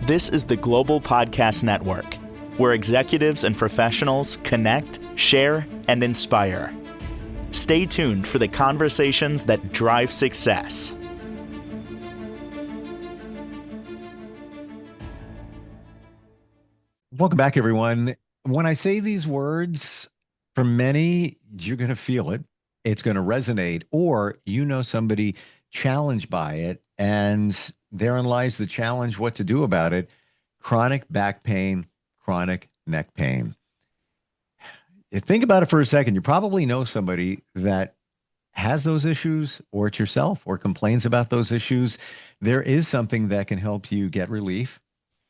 This is the Global Podcast Network, where executives and professionals connect, share, and inspire. Stay tuned for the conversations that drive success. Welcome back, everyone. When I say these words, for many, you're going to feel it. It's going to resonate, or you know somebody challenged by it, and therein lies the challenge, what to do about it. Chronic back pain, chronic neck pain. You think about it for a second. You probably know somebody that has those issues, or it's yourself, or complains about those issues. There is something that can help you get relief.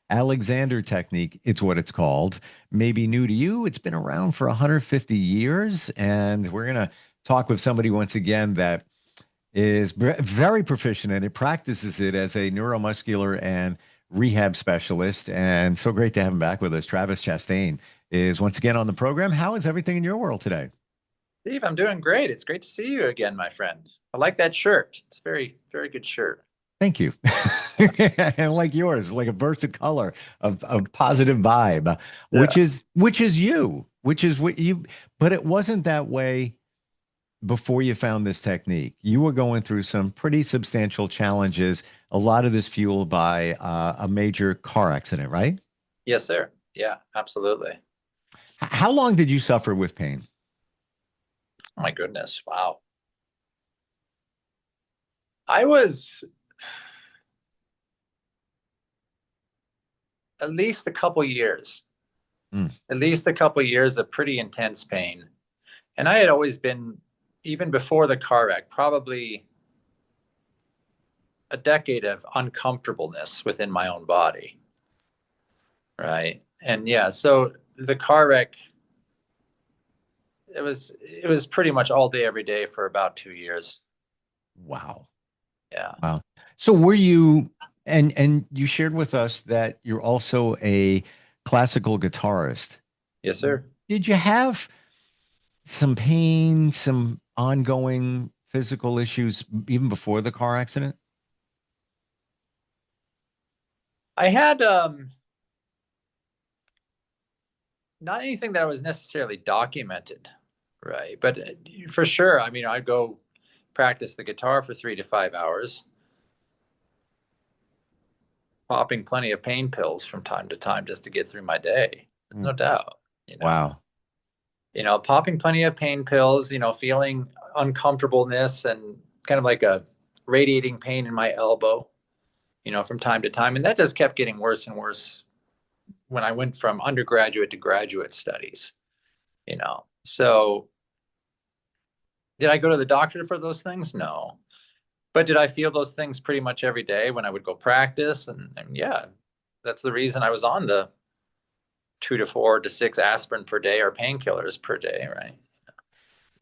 Alexander technique, it's what it's called. Maybe new to you. It's been around for 150 years. And we're going to talk with somebody once again that is very proficient in it, practices it as a neuromuscular and rehab specialist. And so great to have him back with us. Travis Chastain is once again on the program. How is everything in your world today? Steve, I'm doing great. It's great to see you again, my friend. I like that shirt. It's a very, very good shirt. Thank you. And like yours, like a burst of color of positive vibe, which is you, which is what you, but it wasn't that way before you found this technique. You were going through some pretty substantial challenges, a lot of this fueled by a major car accident, right? Yes, sir. Yeah, absolutely. How long did you suffer with pain? Oh my goodness. Wow. I was at least a couple years, at least a couple years of pretty intense pain. And I had always been, even before the car wreck, probably a decade of uncomfortableness within my own body. Right. And yeah, so the car wreck, it was pretty much all day, every day for about 2 years. Wow. Yeah. Wow. So were you, and you shared with us that you're also a classical guitarist. Yes, sir. Did you have some pain, some ongoing physical issues even before the car accident? I had not anything that was necessarily documented, right? But for sure, I mean, I'd go practice the guitar for 3 to 5 hours, popping plenty of pain pills from time to time just to get through my day. No doubt. Wow. Popping plenty of pain pills, feeling uncomfortableness and kind of like a radiating pain in my elbow, from time to time. And that just kept getting worse and worse when I went from undergraduate to graduate studies, So did I go to the doctor for those things? No. But did I feel those things pretty much every day when I would go practice? And yeah, that's the reason I was on the 2 to 4 to 6 aspirin per day or painkillers per day, right?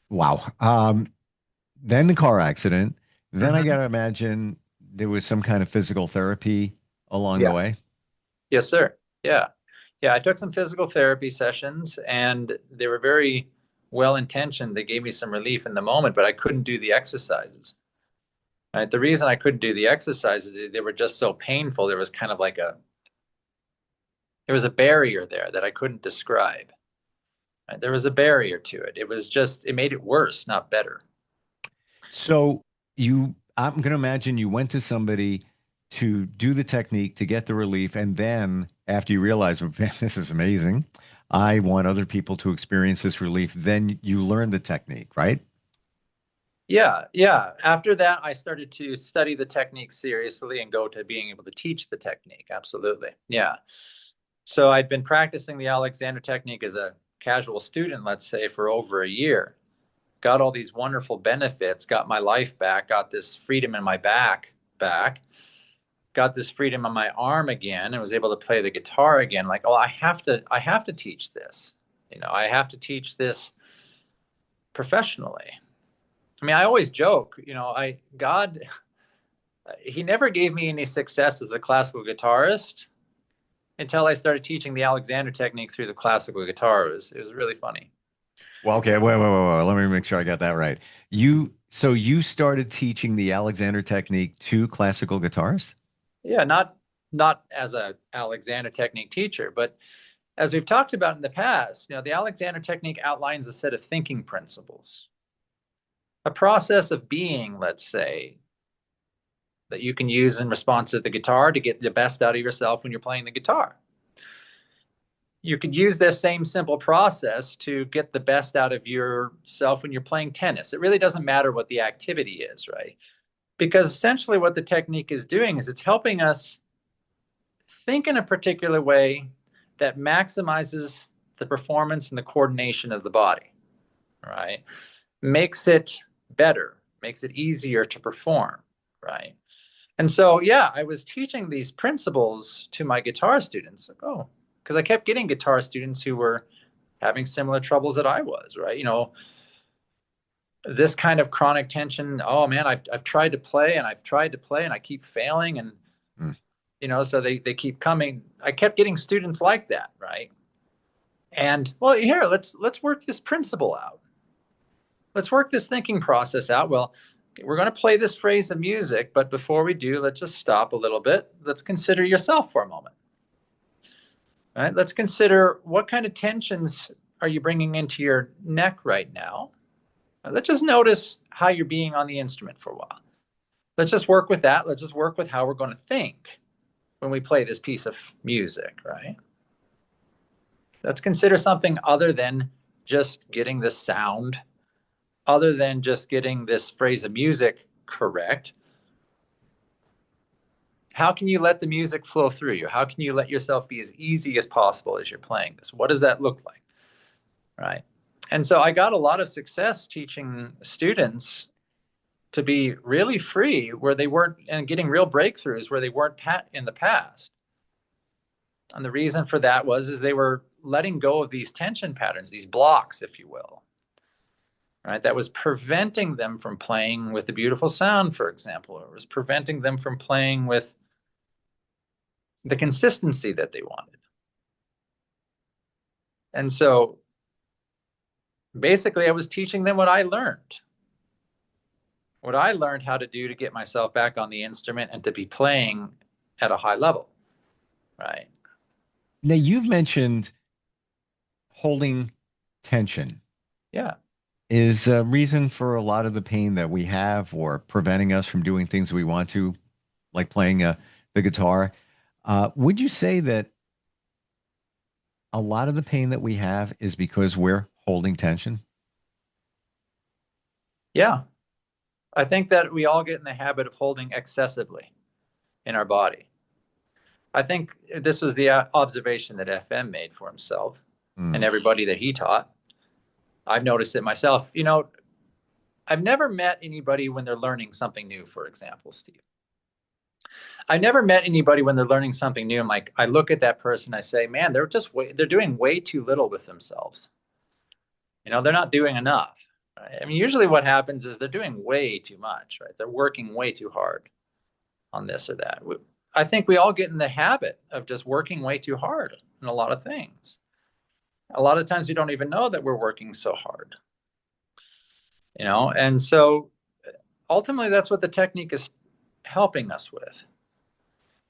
Wow. Then the car accident. Then I got to imagine there was some kind of physical therapy along the way. Yes, sir. Yeah. Yeah. I took some physical therapy sessions and they were very well intentioned. They gave me some relief in the moment, but I couldn't do the exercises. Right. The reason I couldn't do the exercises, they were just so painful. There was kind of like there was a barrier there that I couldn't describe. Right? There was a barrier to it. It made it worse, not better. So I'm going to imagine you went to somebody to do the technique to get the relief. And then after you realize, man, this is amazing, I want other people to experience this relief. Then you learn the technique, right? Yeah. Yeah. After that, I started to study the technique seriously and go to being able to teach the technique. Absolutely. Yeah. So I'd been practicing the Alexander technique as a casual student, let's say, for over a year. Got all these wonderful benefits, got my life back, got this freedom in my back, got this freedom on my arm again, and was able to play the guitar again. Like, oh, I have to teach this. I have to teach this professionally. I mean, I always joke, God, he never gave me any success as a classical guitarist until I started teaching the Alexander technique through the classical guitar. It was really funny. Well, okay, wait. Let me make sure I got that right. So you started teaching the Alexander technique to classical guitarists? Yeah, not not as a Alexander Technique teacher, but as we've talked about in the past, the Alexander Technique outlines a set of thinking principles, a process of being, let's say, that you can use in response to the guitar to get the best out of yourself when you're playing the guitar. You could use this same simple process to get the best out of yourself when you're playing tennis. It really doesn't matter what the activity is, right? Because essentially what the technique is doing is it's helping us think in a particular way that maximizes the performance and the coordination of the body, right? Makes it better, makes it easier to perform, right? And so, yeah, I was teaching these principles to my guitar students. Because I kept getting guitar students who were having similar troubles that I was, right? This kind of chronic tension. Oh man, I've tried to play and I've tried to play and I keep failing, and so they keep coming. I kept getting students like that, right? And well, here, let's work this principle out. Let's work this thinking process out. Well, we're going to play this phrase of music, but before we do, let's just stop a little bit. Let's consider yourself for a moment. All right? Let's consider what kind of tensions are you bringing into your neck right now. Let's just notice how you're being on the instrument for a while. Let's just work with that. Let's just work with how we're going to think when we play this piece of music, right? Let's consider something other than just getting the sound, other than just getting this phrase of music correct. How can you let the music flow through you? How can you let yourself be as easy as possible as you're playing this? What does that look like, right? And so I got a lot of success teaching students to be really free where they weren't, and getting real breakthroughs where they weren't in the past. And the reason for that is they were letting go of these tension patterns, these blocks, if you will, right? That was preventing them from playing with the beautiful sound, for example, or was preventing them from playing with the consistency that they wanted. And so basically I was teaching them what I learned how to do to get myself back on the instrument and to be playing at a high level, right? Now, you've mentioned holding tension. Yeah. Is a reason for a lot of the pain that we have, or preventing us from doing things we want to, like playing the guitar. Would you say that a lot of the pain that we have is because we're holding tension? Yeah. I think that we all get in the habit of holding excessively in our body. I think this was the observation that FM made for himself and everybody that he taught. I've noticed it myself. I've never met anybody when they're learning something new, for example, Steve. I never met anybody when they're learning something new. And like, I look at that person, I say, man, they're doing way too little with themselves. They're not doing enough. Right? I mean, usually what happens is they're doing way too much, right? They're working way too hard on this or that. I think we all get in the habit of just working way too hard in a lot of things. A lot of times we don't even know that we're working so hard. And so ultimately that's what the technique is helping us with,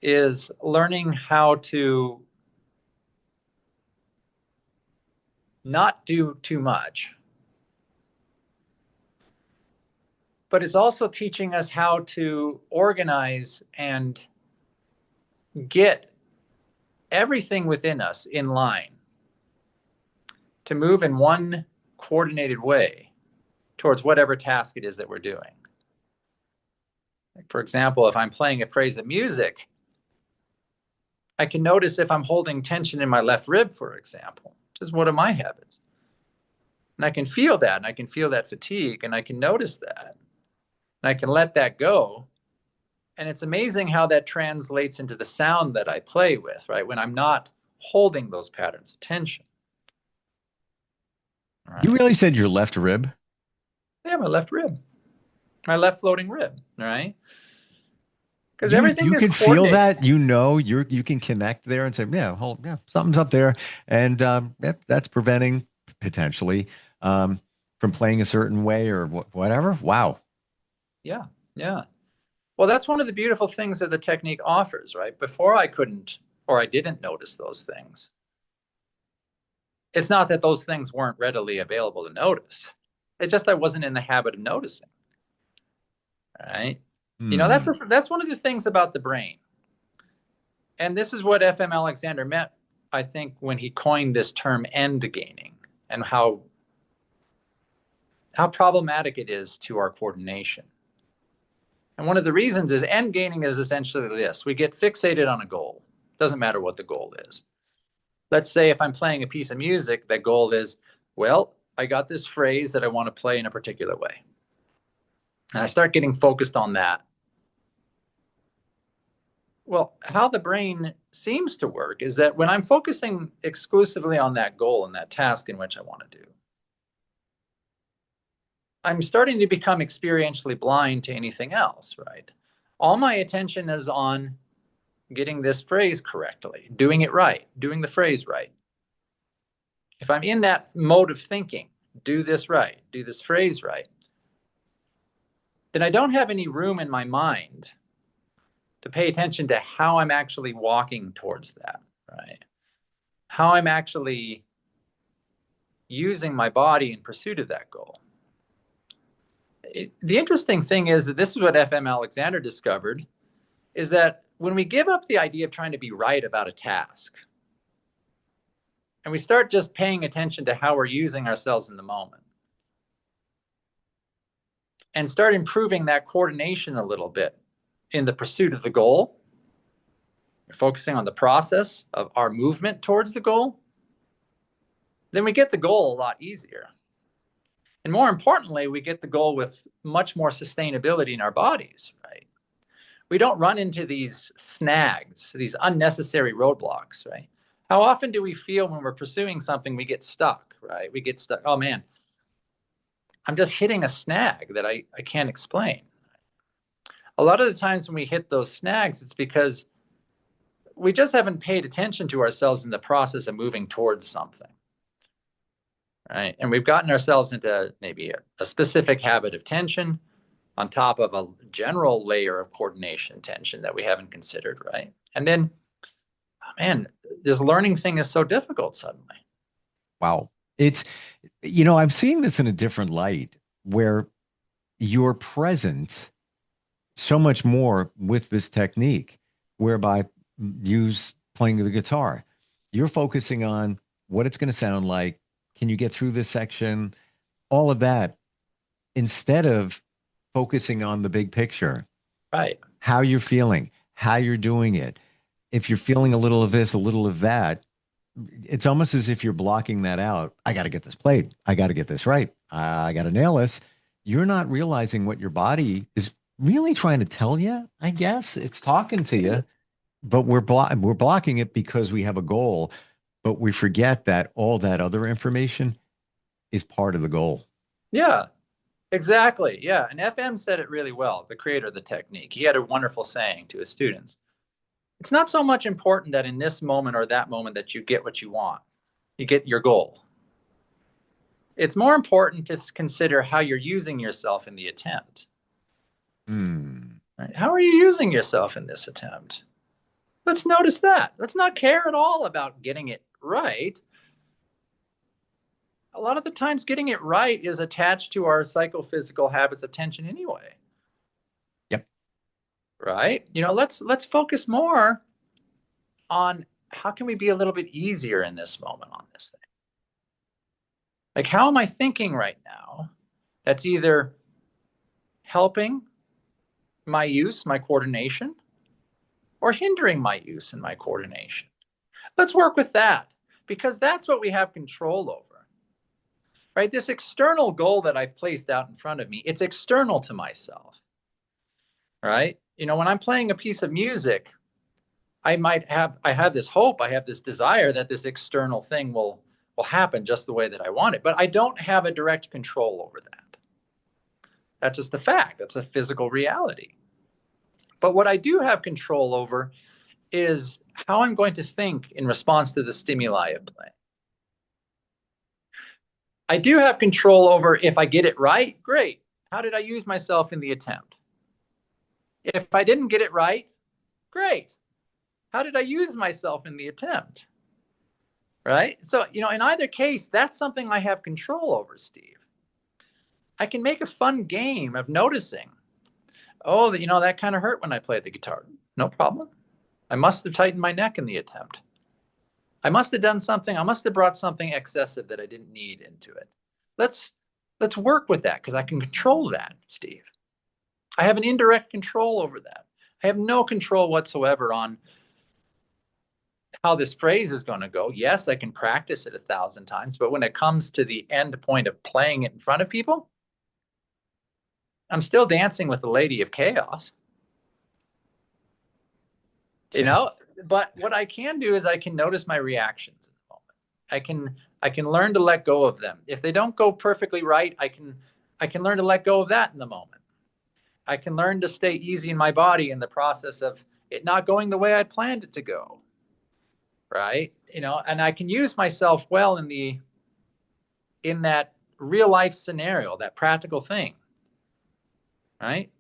is learning how to not do too much. But it's also teaching us how to organize and get everything within us in line to move in one coordinated way towards whatever task it is that we're doing. Like, for example, if I'm playing a phrase of music, I can notice if I'm holding tension in my left rib, for example, which is one of my habits. And I can feel that, and I can feel that fatigue, and I can notice that. And I can let that go. And it's amazing how that translates into the sound that I play with, right? When I'm not holding those patterns of tension. Right. You really said your left rib? Yeah, my left rib. My left floating rib, right? Because everything you is can feel that, you can connect there and say, yeah, something's up there. And that's preventing potentially from playing a certain way or whatever. Wow. Yeah. Well, that's one of the beautiful things that the technique offers, right? Before I couldn't, or I didn't notice those things. It's not that those things weren't readily available to notice. It's just I wasn't in the habit of noticing, right? You know, that's one of the things about the brain. And this is what F.M. Alexander meant, I think, when he coined this term end gaining, and how problematic it is to our coordination. And one of the reasons is end gaining is essentially this: we get fixated on a goal. Doesn't matter what the goal is. Let's say if I'm playing a piece of music, the goal is, well, I got this phrase that I want to play in a particular way. And I start getting focused on that. Well, how the brain seems to work is that when I'm focusing exclusively on that goal and that task in which I want to do, I'm starting to become experientially blind to anything else, right? All my attention is on getting this phrase correctly, doing it right, doing the phrase right. If I'm in that mode of thinking, do this right, do this phrase right, then I don't have any room in my mind to pay attention to how I'm actually walking towards that, right? How I'm actually using my body in pursuit of that goal. The interesting thing is that this is what F.M. Alexander discovered, is that when we give up the idea of trying to be right about a task, and we start just paying attention to how we're using ourselves in the moment, and start improving that coordination a little bit in the pursuit of the goal, focusing on the process of our movement towards the goal, then we get the goal a lot easier. And more importantly, we get the goal with much more sustainability in our bodies, right? We don't run into these snags, these unnecessary roadblocks, right? How often do we feel when we're pursuing something, we get stuck, right? We get stuck. Oh man, I'm just hitting a snag that I can't explain. A lot of the times when we hit those snags, it's because we just haven't paid attention to ourselves in the process of moving towards something, right? And we've gotten ourselves into maybe a specific habit of tension on top of a general layer of coordination tension that we haven't considered, right? And then, oh man, this learning thing is so difficult suddenly. Wow. It's, I'm seeing this in a different light where you're present so much more with this technique, whereby use playing the guitar. You're focusing on what it's going to sound like. Can you get through this section? All of that, instead of focusing on the big picture, Right. how you're feeling, how you're doing it. If you're feeling a little of this, a little of that, it's almost as if you're blocking that out. I got to get this played. I got to get this right. I got to nail this. You're not realizing what your body is really trying to tell you. I guess it's talking to you, but we're blocking it because we have a goal, but we forget that all that other information is part of the goal. Yeah, exactly. Yeah. And FM said it really well, the creator of the technique. He had a wonderful saying to his students. It's not so much important that in this moment or that moment that you get what you want, you get your goal. It's more important to consider how you're using yourself in the attempt. Right? How are you using yourself in this attempt? Let's notice that. Let's not care at all about getting it right. A lot of the times getting it right is attached to our psychophysical habits of tension anyway. Yep. Right? Let's focus more on how can we be a little bit easier in this moment on this thing. Like, how am I thinking right now that's either helping my use, my coordination, or hindering my use and my coordination? Let's work with that, because that's what we have control over, right? This external goal that I've placed out in front of me, it's external to myself, right? When I'm playing a piece of music, I have this hope, I have this desire that this external thing will happen just the way that I want it, but I don't have a direct control over that. That's just a fact. That's a physical reality. But what I do have control over is how I'm going to think in response to the stimuli of play. I do have control over, if I get it right, great. How did I use myself in the attempt? If I didn't get it right, great. How did I use myself in the attempt? Right? So, in either case, that's something I have control over, Steve. I can make a fun game of noticing, oh, that kind of hurt when I played the guitar. No problem. I must have tightened my neck in the attempt. I must have done something. I must have brought something excessive that I didn't need into it. Let's work with that because I can control that, Steve. I have an indirect control over that. I have no control whatsoever on how this phrase is going to go. Yes, I can practice it 1,000 times, but when it comes to the end point of playing it in front of people, I'm still dancing with the Lady of Chaos. But what I can do is I can notice my reactions in the moment. I can learn to let go of them. If they don't go perfectly right, I can learn to let go of that in the moment. I can learn to stay easy in my body in the process of it not going the way I planned it to go. Right? And I can use myself well in that real life scenario, that practical thing. Right?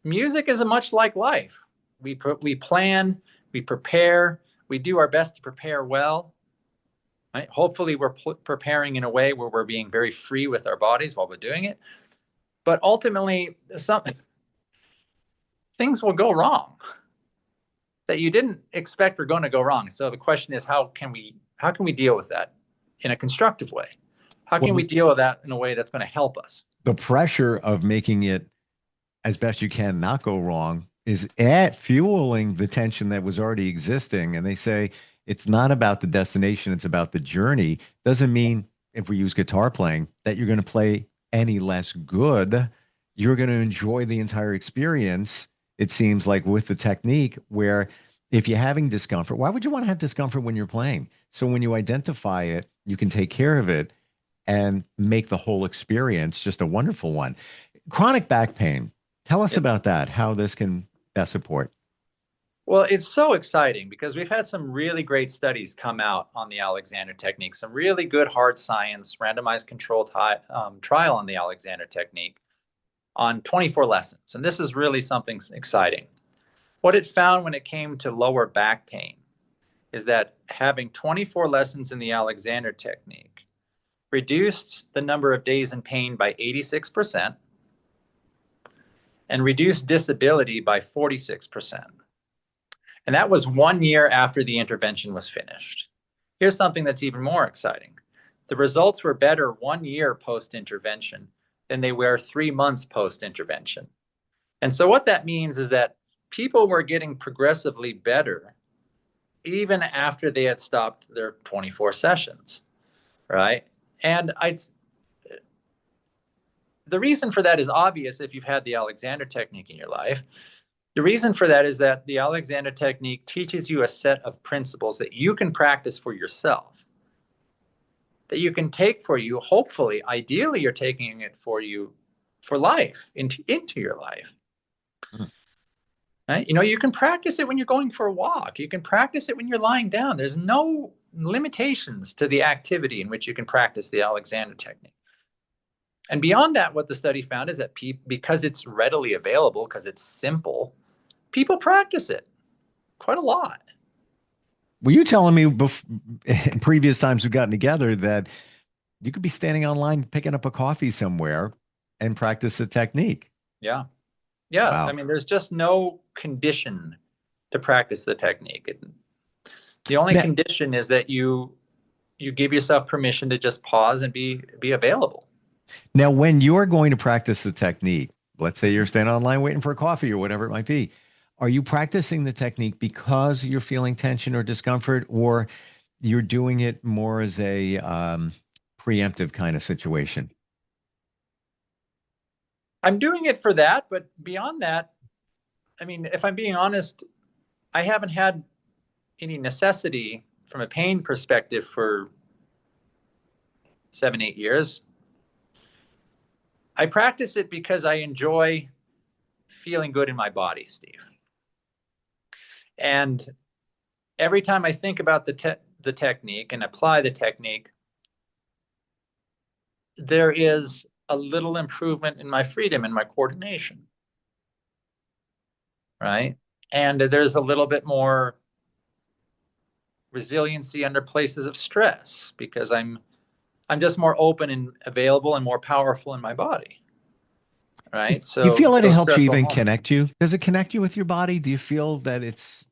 Music is much like life. We plan, we prepare, we do our best to prepare well. Right? Hopefully, we're preparing in a way where we're being very free with our bodies while we're doing it. But ultimately, some things will go wrong that you didn't expect were going to go wrong. So the question is, how can we deal with that in a constructive way? How can we deal with that in a way that's going to help us? The pressure of making it as best you can not go wrong is fueling the tension that was already existing. And they say it's not about the destination, it's about the journey. Doesn't mean if we use guitar playing that you're going to play any less good. You're going to enjoy the entire experience, it seems like, with the technique, where if you're having discomfort, why would you want to have discomfort when you're playing? So when you identify it, you can take care of it and make the whole experience just a wonderful one. Chronic back pain. Tell us about that, how this can best support. Well, it's so exciting because we've had some really great studies come out on the Alexander technique, some really good hard science, randomized controlled trial on the Alexander technique on 24 lessons. And this is really something exciting. What it found when it came to lower back pain is that having 24 lessons in the Alexander technique reduced the number of days in pain by 86%. And reduced disability by 46%. And that was 1 year after the intervention was finished. Here's something that's even more exciting. The results were better 1 year post-intervention than they were 3 months post-intervention. And so what that means is that people were getting progressively better even after they had stopped their 24 sessions, right? And the reason for that is obvious if you've had the Alexander technique in your life. The reason for that is that the Alexander technique teaches you a set of principles that you can practice for yourself, that you can take for you. Hopefully, ideally, you're taking it for you for life, into your life. Right? You can practice it when you're going for a walk. You can practice it when you're lying down. There's no limitations to the activity in which you can practice the Alexander technique. And beyond that, what the study found is that because it's readily available, because it's simple, people practice it quite a lot. Were you telling me in previous times we've gotten together that you could be standing online picking up a coffee somewhere and practice the technique? Yeah. Yeah. Wow. I mean, there's just no condition to practice the technique. The only condition is that you give yourself permission to just pause and be available. Now, when you're going to practice the technique, let's say you're standing online waiting for a coffee or whatever it might be, are you practicing the technique because you're feeling tension or discomfort, or you're doing it more as a preemptive kind of situation? I'm doing it for that, but beyond that, I mean, if I'm being honest, I haven't had any necessity from a pain perspective for 7, 8 years. I practice it because I enjoy feeling good in my body, Steve. And every time I think about the technique and apply the technique, there is a little improvement in my freedom and my coordination. right? And there's a little bit more resiliency under places of stress because I'm just more open and available and more powerful in my body, right? You So feel that it those helps you stressful even moments. connect you? Does it connect you with your body? Do you feel that it's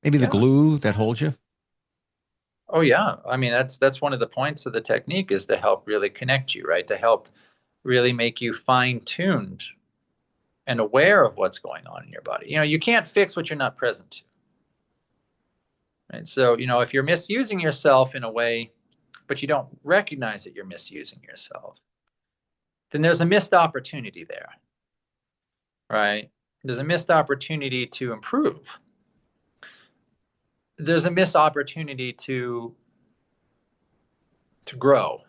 maybe the Yeah. glue that holds you? Oh yeah. I mean, that's one of the points of the technique is to help really connect you, right? To help really make you fine-tuned and aware of what's going on in your body. You can't fix what you're not present to. Right? So, if you're misusing yourself in a way, but you don't recognize that you're misusing yourself, then there's a missed opportunity there, right? There's a missed opportunity to improve. There's a missed opportunity to grow.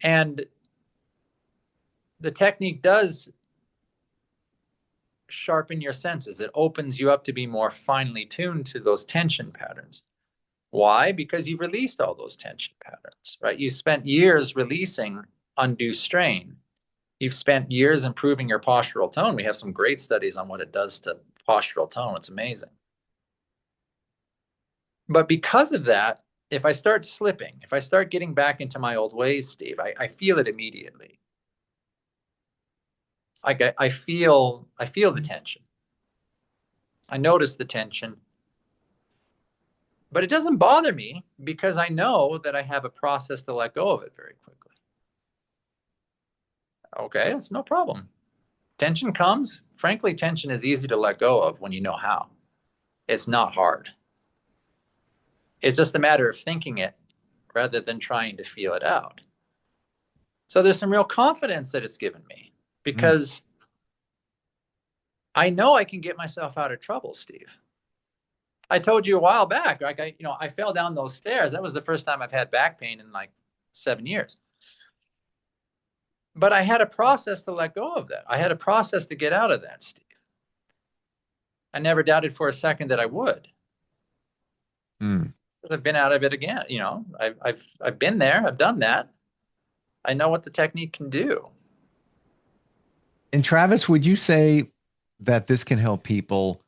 And the technique does sharpen your senses. It opens you up to be more finely tuned to those tension patterns. Why? Because you've released all those tension patterns, right? You spent years releasing undue strain. You've spent years improving your postural tone. We have some great studies on what it does to postural tone. It's amazing. But because of that, if I start slipping, if I start getting back into my old ways, Steve, I feel it immediately. I feel the tension. I notice the tension, but it doesn't bother me because I know that I have a process to let go of it very quickly. Okay, it's no problem. Tension comes. Frankly, tension is easy to let go of when you know how. It's not hard. It's just a matter of thinking it rather than trying to feel it out. So there's some real confidence that it's given me because I know I can get myself out of trouble, Steve. I told you a while back, like I fell down those stairs. That was the first time I've had back pain in like 7 years. But I had a process to let go of that. I had a process to get out of that, Steve. I never doubted for a second that I would. Mm. I've been out of it again. I've been there. I've done that. I know what the technique can do. And Travis, would you say that this can help people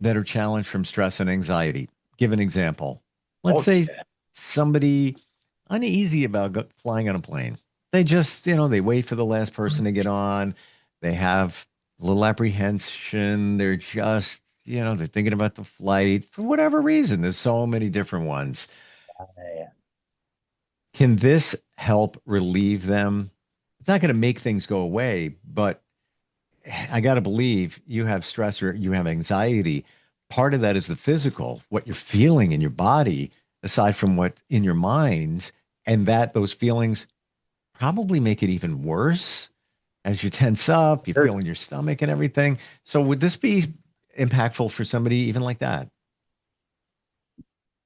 that are challenged from stress and anxiety? Give an example. Let's Oh say yeah. somebody uneasy about flying on a plane. They just, they wait for the last person to get on. They have a little apprehension. They're just, they're thinking about the flight for whatever reason. There's so many different ones. Yeah. Can this help relieve them? It's not going to make things go away, but I got to believe you have stress or you have anxiety. Part of that is the physical, what you're feeling in your body, aside from what in your mind, and that those feelings probably make it even worse as you tense up, you feel in your stomach and everything. So would this be impactful for somebody even like that?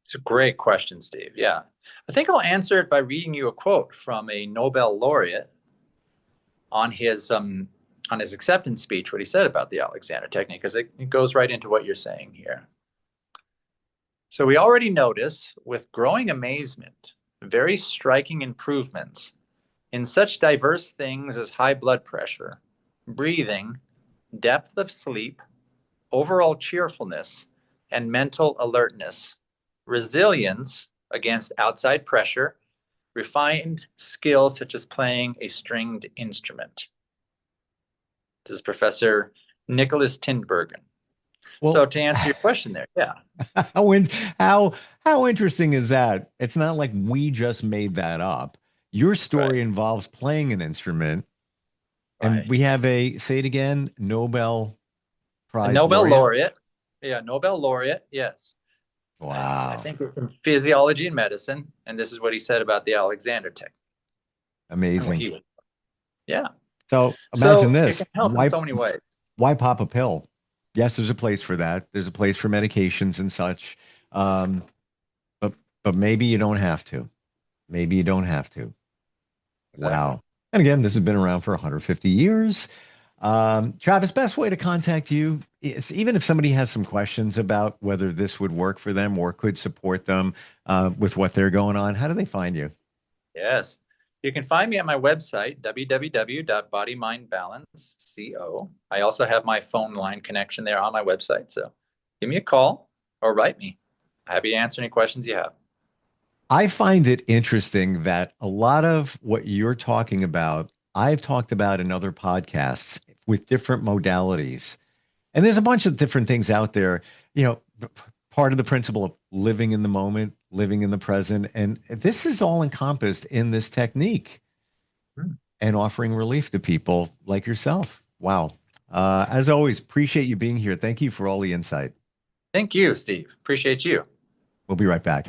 It's a great question, Steve. Yeah. I think I'll answer it by reading you a quote from a Nobel laureate on his acceptance speech, what he said about the Alexander technique, because it goes right into what you're saying here. So we already notice with growing amazement, very striking improvements in such diverse things as high blood pressure, breathing, depth of sleep, overall cheerfulness, and mental alertness, resilience against outside pressure, refined skills such as playing a stringed instrument. This is Professor Nicholas Tinbergen. So Well, to answer your question there, yeah. how in, how how interesting is that? It's not like we just made that up. Your Right. story involves playing an instrument, and Right. we have say it again, Nobel A Prize Nobel laureate. laureate. Yeah, Nobel laureate. Yes. I Wow, think it's in physiology and medicine. And this is what he said about the Alexander technique and what amazing. he was. Yeah. So imagine So it this. can help in so many ways. Why pop a pill? Yes, there's a place for that. There's a place for medications and such. Um, but maybe you don't have to. Maybe you don't have to. Exactly. Wow. And again, this has been around for 150 years. Travis, best way to contact you is even if somebody has some questions about whether this would work for them or could support them with what they're going on, how do they find you? Yes. You can find me at my website, www.bodymindbalance.co. I also have my phone line connection there on my website. So give me a call or write me. Happy to answer any questions you have. I find it interesting that a lot of what you're talking about, I've talked about in other podcasts with different modalities. And there's a bunch of different things out there, part of the principle of living in the moment, living in the present. And this is all encompassed in this technique and offering relief to people like yourself. Wow. As always, appreciate you being here. Thank you for all the insight. Thank you, Steve. Appreciate you. We'll be right back.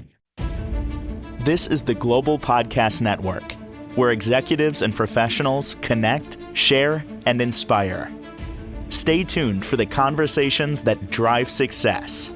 This is the Global Podcast Network, where executives and professionals connect, share, and inspire. Stay tuned for the conversations that drive success.